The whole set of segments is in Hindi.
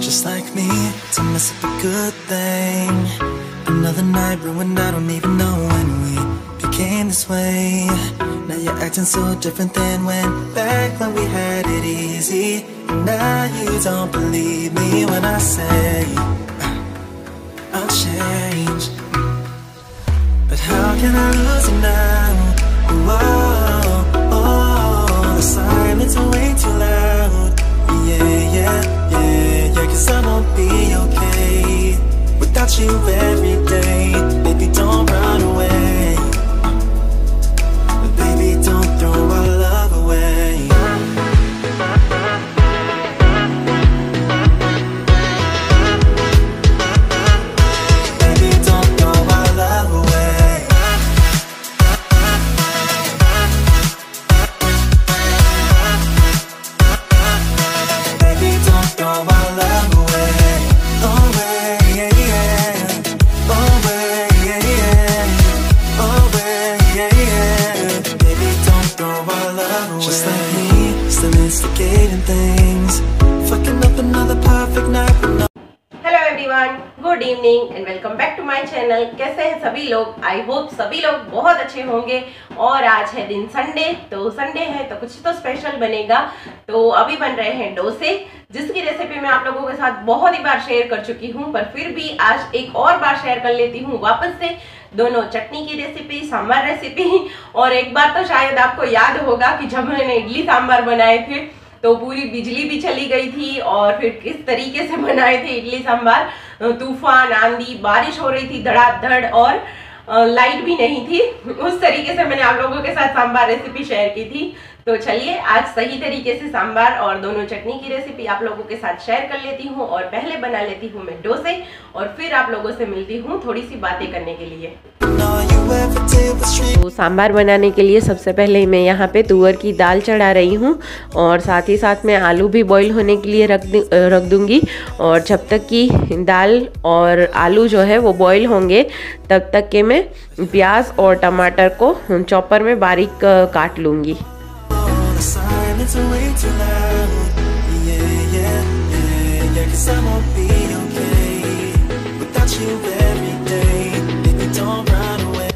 Just like me, to mess up a good thing. Another night ruined, I don't even know when we became this way. Now you're acting so different than back when we had it easy. Now you don't believe me when I say I'll change. But how can I lose you now? Oh, the silence are way too loud. Yeah, 'cause I won't be okay without you every day. Baby, don't run away. Baby, don't throw our love away. Baby, don't throw our love away. Baby, don't throw our love away. Away, away, away. Baby, don't throw our love away. Just like me, still instigating things, fucking up another perfect night. Hello everyone, good evening and welcome back to my channel. कैसे हैं सभी लोग? आई होप सभी लोग बहुत अच्छे होंगे। और आज है दिन संडे, तो संडे है तो कुछ तो स्पेशल बनेगा। तो अभी बन रहे हैं डोसे, जिसकी रेसिपी मैं आप लोगों के साथ बहुत ही बार शेयर कर चुकी हूँ, पर फिर भी आज एक और बार शेयर कर लेती हूँ वापस से। दोनों चटनी की रेसिपी, सांभर रेसिपी। और एक बार तो शायद आपको याद होगा कि जब मैंने इडली सांभर बनाए थे तो पूरी बिजली भी चली गई थी, और फिर किस तरीके से बनाए थे इडली सांभर। तूफान, आंधी, बारिश हो रही थी धड़ाधड़, और लाइट भी नहीं थी। उस तरीके से मैंने आप लोगों के साथ सांभर रेसिपी शेयर की थी। तो चलिए आज सही तरीके से सांभर और दोनों चटनी की रेसिपी आप लोगों के साथ शेयर कर लेती हूँ। और पहले बना लेती हूँ मैं डोसे, और फिर आप लोगों से मिलती हूँ थोड़ी सी बातें करने के लिए। तो सांभर बनाने के लिए सबसे पहले मैं यहाँ पे तुअर की दाल चढ़ा रही हूँ, और साथ ही साथ मैं आलू भी बॉईल होने के लिए रख दूँगी। और जब तक कि दाल और आलू जो है वो बॉईल होंगे, तब तक के मैं प्याज और टमाटर को चॉपर में बारीक काट लूँगी।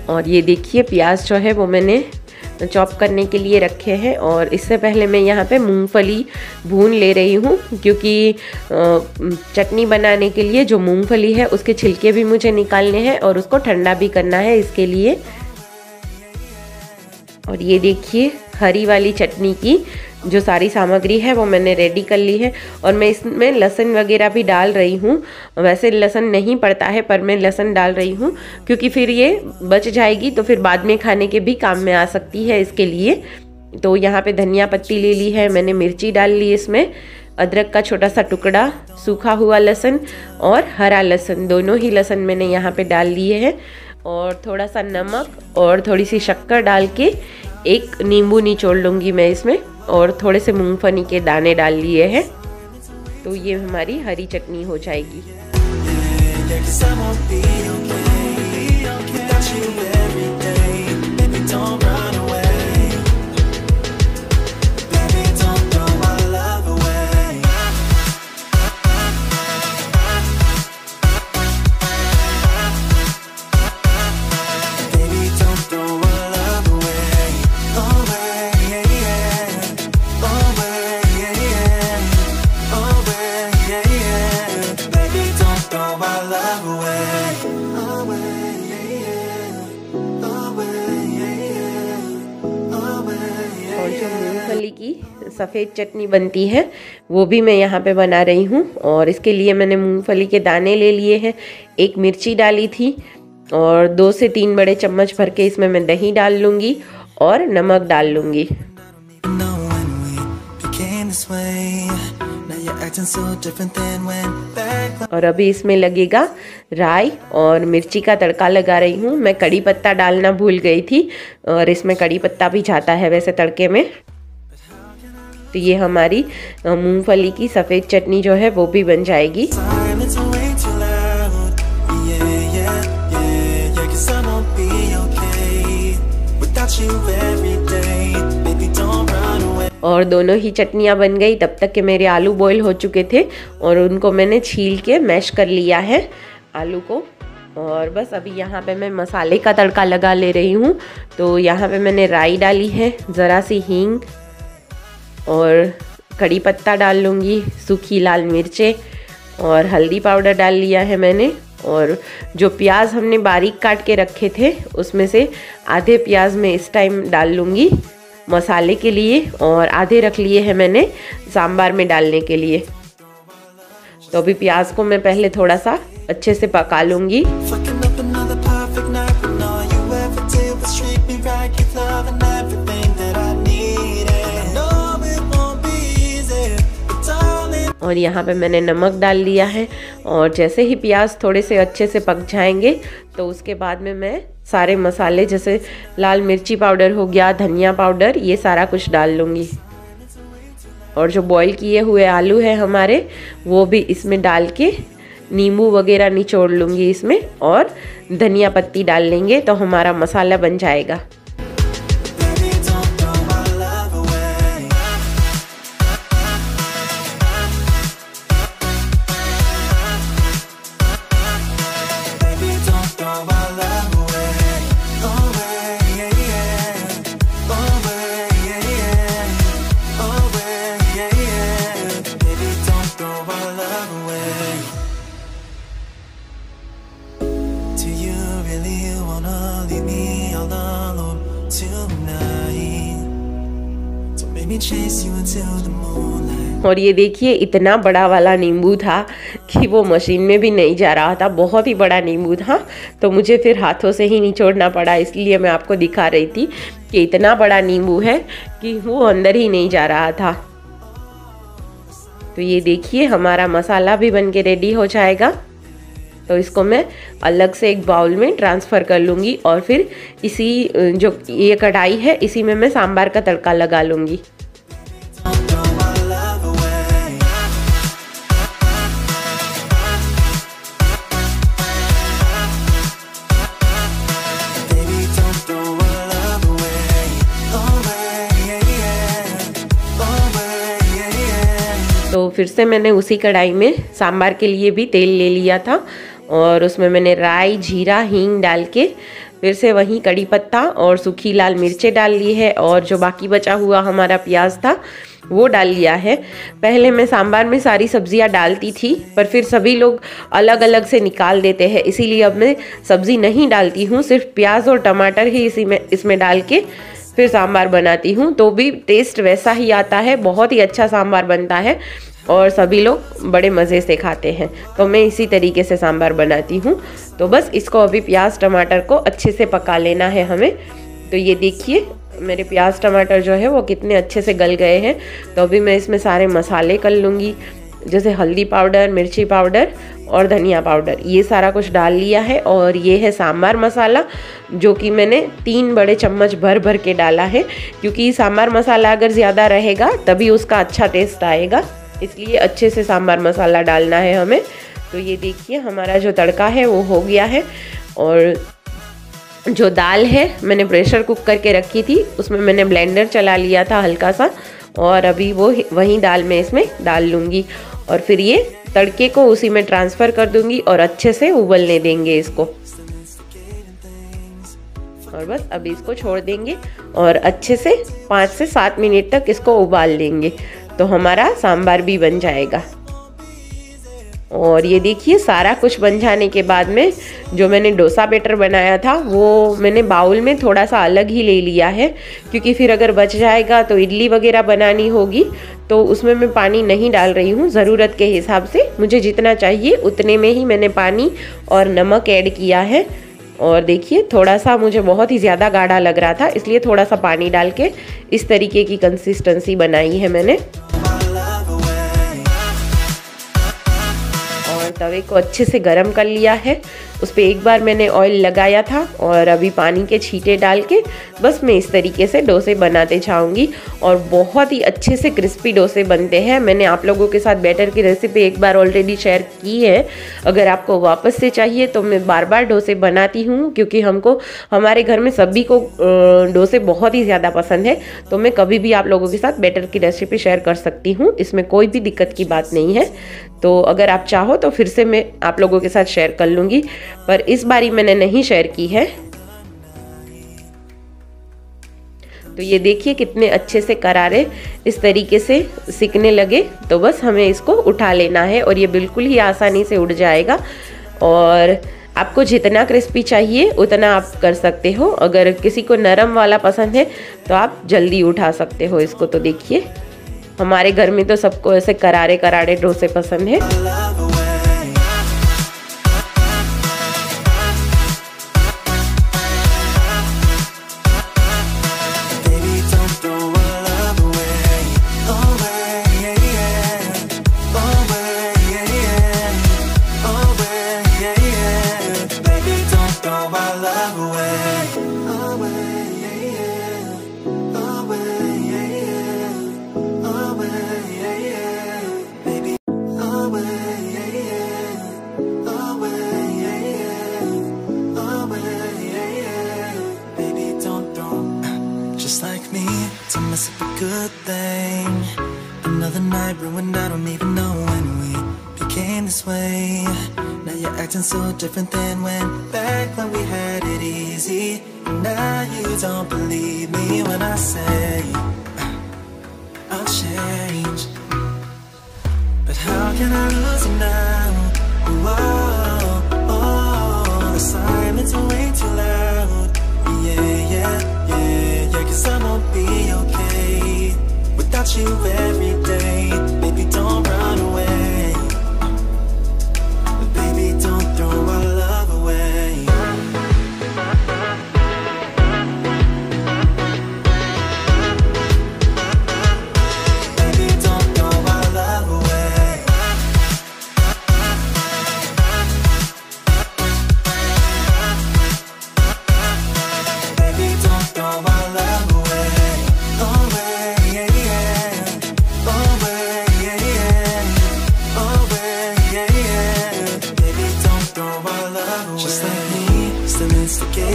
और ये देखिए प्याज जो है वो मैंने चॉप करने के लिए रखे हैं। और इससे पहले मैं यहाँ पे मूंगफली भून ले रही हूँ, क्योंकि चटनी बनाने के लिए जो मूंगफली है उसके छिलके भी मुझे निकालने हैं और उसको ठंडा भी करना है इसके लिए। और ये देखिए हरी वाली चटनी की जो सारी सामग्री है वो मैंने रेडी कर ली है। और मैं इसमें लहसुन वगैरह भी डाल रही हूँ। वैसे लहसुन नहीं पड़ता है, पर मैं लहसुन डाल रही हूँ क्योंकि फिर ये बच जाएगी तो फिर बाद में खाने के भी काम में आ सकती है, इसके लिए। तो यहाँ पे धनिया पत्ती ले ली है मैंने, मिर्ची डाल ली इसमें, अदरक का छोटा सा टुकड़ा, सूखा हुआ लहसुन और हरा लहसुन, दोनों ही लहसुन मैंने यहाँ पे डाल लिए हैं। और थोड़ा सा नमक और थोड़ी सी शक्कर डाल के एक नींबू निचोड़ लूँगी मैं इसमें, और थोड़े से मूंगफली के दाने डाल लिए हैं। तो ये हमारी हरी चटनी हो जाएगी। की सफ़ेद चटनी बनती है वो भी मैं यहाँ पे बना रही हूँ। और इसके लिए मैंने मूंगफली के दाने ले लिए हैं, एक मिर्ची डाली थी, और 2 से 3 बड़े चम्मच भर के इसमें मैं दही डाल लूँगी और नमक डाल लूँगी। और अभी इसमें लगेगा राई और मिर्ची का तड़का लगा रही हूँ। मैं कड़ी पत्ता डालना भूल गई थी, और इसमें कड़ी पत्ता भी जाता है वैसे तड़के में। तो ये हमारी मूंगफली की सफ़ेद चटनी जो है वो भी बन जाएगी। got you every day. Baby, don't run away. और दोनों ही चटनियाँ बन गई तब तक के मेरे आलू बॉईल हो चुके थे और उनको मैंने छील के मैश कर लिया है आलू को। और बस अभी यहाँ पे मैं मसाले का तड़का लगा ले रही हूँ। तो यहाँ पे मैंने राई डाली है, ज़रा सी हींग और कड़ी पत्ता डाल लूँगी, सूखी लाल मिर्चें और हल्दी पाउडर डाल लिया है मैंने। और जो प्याज हमने बारीक काट के रखे थे उसमें से आधे प्याज मैं इस टाइम डाल लूँगी मसाले के लिए और आधे रख लिए हैं मैंने सांभर में डालने के लिए। तो अभी प्याज को मैं पहले थोड़ा सा अच्छे से पका लूँगी। Fucking up another perfect night when all you ever did was treat me right. Give love and everything that I needed. No, it won't be easy, but darling. और यहाँ पे मैंने नमक डाल दिया है और जैसे ही प्याज थोड़े से अच्छे से पक जाएंगे तो उसके बाद में मैं सारे मसाले जैसे लाल मिर्ची पाउडर हो गया, धनिया पाउडर, ये सारा कुछ डाल लूँगी। और जो बॉईल किए हुए आलू है हमारे वो भी इसमें डाल के नींबू वगैरह निचोड़ लूँगी इसमें और धनिया पत्ती डाल लेंगे तो हमारा मसाला बन जाएगा। Baby, don't throw my love away. Baby, don't throw my love away. Away, yeah, yeah. Away, yeah, yeah. Away, yeah, yeah. Baby, don't throw my love away. Do you really wanna leave me all alone tonight? Don't make me chase you until the moonlight. और ये देखिए इतना बड़ा वाला नींबू था कि वो मशीन में भी नहीं जा रहा था, बहुत ही बड़ा नींबू था। तो मुझे फिर हाथों से ही निचोड़ना पड़ा, इसलिए मैं आपको दिखा रही थी कि इतना बड़ा नींबू है कि वो अंदर ही नहीं जा रहा था। तो ये देखिए हमारा मसाला भी बन के रेडी हो जाएगा। तो इसको मैं अलग से एक बाउल में ट्रांसफ़र कर लूँगी और फिर इसी जो ये कढ़ाई है इसी में मैं सांभर का तड़का लगा लूँगी। Don't throw my love away. Baby, don't throw my love away. Away, yeah, yeah. Away, yeah, yeah. तो फिर से मैंने उसी कढ़ाई में सांभर के लिए भी तेल ले लिया था और उसमें मैंने राई, जीरा, हींग डाल के फिर से वहीं कड़ी पत्ता और सूखी लाल मिर्चें डाल ली है और जो बाकी बचा हुआ हमारा प्याज था वो डाल लिया है। पहले मैं सांभर में सारी सब्जियां डालती थी पर फिर सभी लोग अलग अलग से निकाल देते हैं, इसीलिए अब मैं सब्ज़ी नहीं डालती हूँ, सिर्फ प्याज और टमाटर ही इसमें डाल के फिर सांभर बनाती हूँ। तो भी टेस्ट वैसा ही आता है, बहुत ही अच्छा सांभर बनता है और सभी लोग बड़े मज़े से खाते हैं। तो मैं इसी तरीके से सांभर बनाती हूँ। तो बस इसको अभी प्याज टमाटर को अच्छे से पका लेना है हमें। तो ये देखिए मेरे प्याज टमाटर जो है वो कितने अच्छे से गल गए हैं। तो अभी मैं इसमें सारे मसाले कर लूँगी, जैसे हल्दी पाउडर, मिर्ची पाउडर और धनिया पाउडर, ये सारा कुछ डाल लिया है। और ये है सांभर मसाला जो कि मैंने 3 बड़े चम्मच भर भर के डाला है, क्योंकि सांभर मसाला अगर ज़्यादा रहेगा तभी उसका अच्छा टेस्ट आएगा, इसलिए अच्छे से सांभर मसाला डालना है हमें। तो ये देखिए हमारा जो तड़का है वो हो गया है। और जो दाल है मैंने प्रेशर कुक करके रखी थी, उसमें मैंने ब्लेंडर चला लिया था हल्का सा और अभी वो वही दाल मैं इसमें डाल लूँगी और फिर ये तड़के को उसी में ट्रांसफ़र कर दूँगी और अच्छे से उबलने देंगे इसको। और बस अभी इसको छोड़ देंगे और अच्छे से 5 से 7 मिनट तक इसको उबाल लेंगे तो हमारा सांभर भी बन जाएगा। और ये देखिए सारा कुछ बन जाने के बाद में जो मैंने डोसा बैटर बनाया था वो मैंने बाउल में थोड़ा सा अलग ही ले लिया है, क्योंकि फिर अगर बच जाएगा तो इडली वगैरह बनानी होगी, तो उसमें मैं पानी नहीं डाल रही हूँ। ज़रूरत के हिसाब से मुझे जितना चाहिए उतने में ही मैंने पानी और नमक ऐड किया है। और देखिए थोड़ा सा मुझे बहुत ही ज़्यादा गाढ़ा लग रहा था, इसलिए थोड़ा सा पानी डाल के इस तरीके की कंसिस्टेंसी बनाई है मैंने। और तवे को अच्छे से गरम कर लिया है उस पर एक बार मैंने ऑयल लगाया था और अभी पानी के छींटे डाल के बस मैं इस तरीके से डोसे बनाते जाऊंगी और बहुत ही अच्छे से क्रिस्पी डोसे बनते हैं। मैंने आप लोगों के साथ बैटर की रेसिपी एक बार ऑलरेडी शेयर की है। अगर आपको वापस से चाहिए तो मैं बार बार डोसे बनाती हूँ, क्योंकि हमारे घर में सभी को डोसे बहुत ही ज़्यादा पसंद है। तो मैं कभी भी आप लोगों के साथ बैटर की रेसिपी शेयर कर सकती हूँ, इसमें कोई भी दिक्कत की बात नहीं है। तो अगर आप चाहो तो फिर से मैं आप लोगों के साथ शेयर कर लूँगी, पर इस बारी मैंने नहीं शेयर की है। तो ये देखिए कितने अच्छे से करारे इस तरीके से सिकने लगे। तो बस हमें इसको उठा लेना है और ये बिल्कुल ही आसानी से उड़ जाएगा। और आपको जितना क्रिस्पी चाहिए उतना आप कर सकते हो। अगर किसी को नरम वाला पसंद है तो आप जल्दी उठा सकते हो इसको। तो देखिए हमारे घर में तो सबको ऐसे करारे करारे डोसे पसंद है। To mess up a good thing. Another night ruined, I don't even know when we became this way. Now you're acting so different than back when we had it easy. And now you don't believe me when I say I'll change. But how can I lose you now? Oh, the silence is way too loud. Yeah, 'cause I won't be okay without you every day. Baby, don't run away. Baby, don't throw our love away. Baby, don't throw our love away. Baby, don't throw our love away.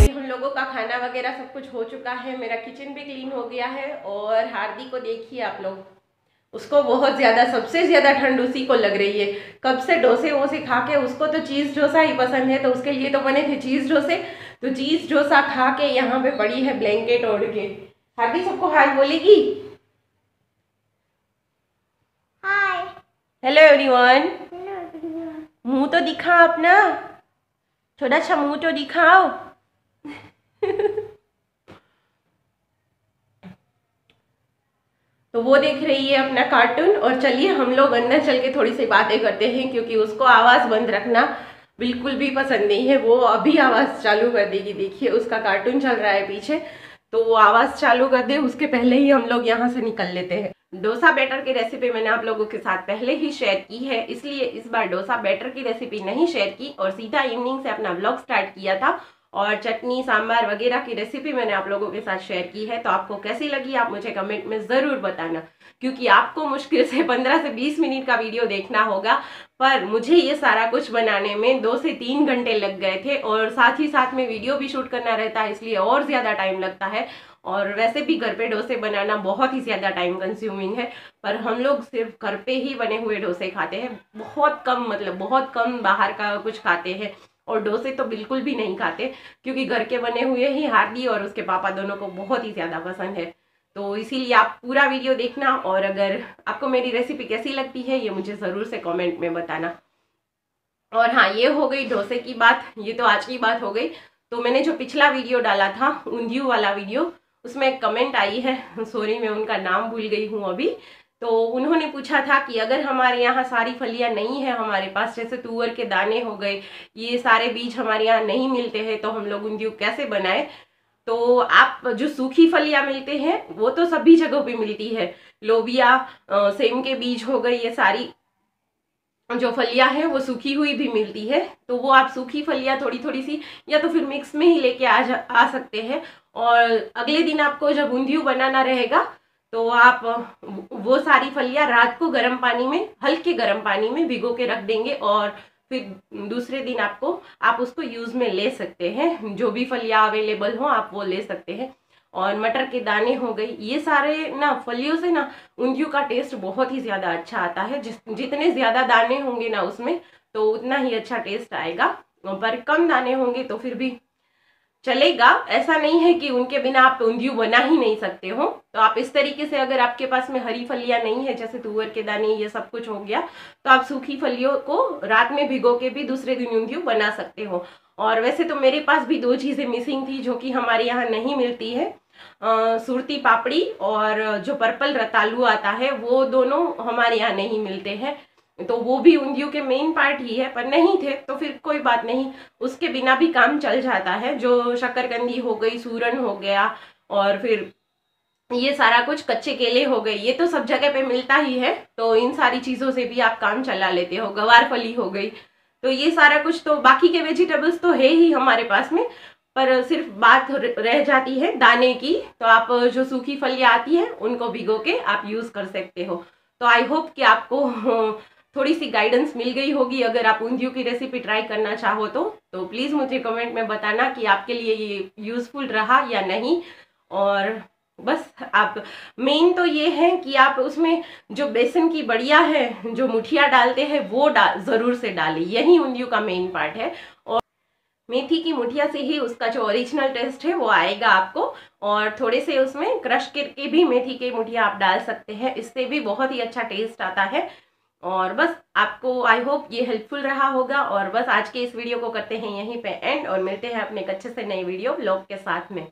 हम लोगों का खाना वगैरह सब कुछ हो चुका है, मेरा किचन भी क्लीन हो गया है। और हार्दी को देखिए आप लोग, उसको बहुत ज़्यादा, सबसे ज़्यादा ठंड उसी को लग रही है। कब से डोसे वोसे खा के, उसको तो चीज़ डोसा ही पसंद है, तो उसके लिए तो बने थे चीज़ डोसे। तो चीज़ डोसा खा के यहाँ पे पड़ी है ब्लैंकेट ओढ़ के। हार्दी सबको हाय बोलेगी। हाय, हेलो एवरीवन। मुंह तो दिखा अपना, थोड़ा सा मुंह तो दिखाओ। तो वो देख रही है अपना कार्टून। और चलिए हम लोग अंदर चल के थोड़ी सी बातें करते हैं, क्योंकि उसको आवाज़ बंद रखना बिल्कुल भी पसंद नहीं है। वो अभी आवाज़ चालू कर देगी। देखिए उसका कार्टून चल रहा है पीछे, तो वो आवाज़ चालू कर दे उसके पहले ही हम लोग यहाँ से निकल लेते हैं। डोसा बैटर की रेसिपी मैंने आप लोगों के साथ पहले ही शेयर की है, इसलिए इस बार डोसा बैटर की रेसिपी नहीं शेयर की और सीधा इवनिंग से अपना व्लॉग स्टार्ट किया था। और चटनी सांभर वगैरह की रेसिपी मैंने आप लोगों के साथ शेयर की है। तो आपको कैसी लगी आप मुझे कमेंट में ज़रूर बताना, क्योंकि आपको मुश्किल से 15 से 20 मिनट का वीडियो देखना होगा, पर मुझे ये सारा कुछ बनाने में 2 से 3 घंटे लग गए थे। और साथ ही साथ में वीडियो भी शूट करना रहता है, इसलिए और ज़्यादा टाइम लगता है। और वैसे भी घर पे डोसे बनाना बहुत ही ज़्यादा टाइम कंज्यूमिंग है, पर हम लोग सिर्फ घर पे ही बने हुए डोसे खाते हैं। बहुत कम, मतलब बहुत कम बाहर का कुछ खाते हैं। और डोसे तो बिल्कुल भी नहीं खाते, क्योंकि घर के बने हुए ही हार्दी और उसके पापा दोनों को बहुत ही ज़्यादा पसंद है। तो इसीलिए आप पूरा वीडियो देखना। और अगर आपको मेरी रेसिपी कैसी लगती है ये मुझे ज़रूर से कमेंट में बताना। और हाँ, ये हो गई डोसे की बात, ये तो आज की बात हो गई। तो मैंने जो पिछला वीडियो डाला था ऊंधियू वाला वीडियो, उसमें एक कमेंट आई है, सॉरी मैं उनका नाम भूल गई हूँ अभी। तो उन्होंने पूछा था कि अगर हमारे यहाँ सारी फलियाँ नहीं है हमारे पास, जैसे तुअर के दाने हो गए, ये सारे बीज हमारे यहाँ नहीं मिलते हैं, तो हम लोग ऊंधियू कैसे बनाएं। तो आप जो सूखी फलियाँ मिलते हैं वो तो सभी जगहों पे मिलती है, लोबिया, सेम के बीज हो गए, ये सारी जो फलियां हैं वो सूखी हुई भी मिलती है, तो वो आप सूखी फलियां थोड़ी थोड़ी सी या तो फिर मिक्स में ही लेके आ सकते हैं। और अगले दिन आपको जब ऊंधियू बनाना रहेगा तो आप वो सारी फलियां रात को गर्म पानी में, हल्के गर्म पानी में भिगो के रख देंगे और फिर दूसरे दिन आप उसको यूज में ले सकते हैं। जो भी फलियां अवेलेबल हो आप वो ले सकते हैं। और मटर के दाने हो गई, ये सारे ना फलियों से ना ऊंधियू का टेस्ट बहुत ही ज्यादा अच्छा आता है। जितने ज्यादा दाने होंगे ना उसमें तो उतना ही अच्छा टेस्ट आएगा, पर कम दाने होंगे तो फिर भी चलेगा। ऐसा नहीं है कि उनके बिना आप ऊंधियू बना ही नहीं सकते हो। तो आप इस तरीके से, अगर आपके पास में हरी फलियां नहीं है जैसे तुअर के दाने ये सब कुछ हो गया, तो आप सूखी फलियों को रात में भिगो के भी दूसरे दिन ऊंधियू बना सकते हो। और वैसे तो मेरे पास भी 2 चीजें मिसिंग थी जो कि हमारे यहाँ नहीं मिलती है, सुरती पापड़ी और जो पर्पल रतालू आता है, वो दोनों हमारे यहाँ नहीं मिलते हैं। तो वो भी ऊंधियू के मेन पार्ट ही है, पर नहीं थे तो फिर कोई बात नहीं, उसके बिना भी काम चल जाता है। जो शक्करकंदी हो गई, सूरन हो गया, और फिर ये सारा कुछ, कच्चे केले हो गए, ये तो सब जगह पे मिलता ही है, तो इन सारी चीजों से भी आप काम चला लेते हो। गवार फली हो गई, तो ये सारा कुछ, तो बाकी के वेजिटेबल्स तो है ही हमारे पास में, पर सिर्फ बात रह जाती है दाने की। तो आप जो सूखी फलियां आती है उनको भिगो के आप यूज कर सकते हो। तो आई होप कि आपको थोड़ी सी गाइडेंस मिल गई होगी। अगर आप ऊंधियू की रेसिपी ट्राई करना चाहो तो प्लीज मुझे कमेंट में बताना कि आपके लिए ये यूजफुल रहा या नहीं। और बस आप, मेन तो ये है कि आप उसमें जो बेसन की बड़िया है, जो मुठिया डालते हैं, वो जरूर से डालें, यही ऊंधियू का मेन पार्ट है। और मेथी की मुठिया से ही उसका जो ओरिजिनल टेस्ट है वो आएगा आपको। और थोड़े से उसमें क्रश करके भी मेथी की मुठिया आप डाल सकते हैं, इससे भी बहुत ही अच्छा टेस्ट आता है। और बस आपको, आई होप ये हेल्पफुल रहा होगा। और बस आज के इस वीडियो को करते हैं यहीं पे एंड, और मिलते हैं अपने एक अच्छे से नए वीडियो ब्लॉग के साथ में।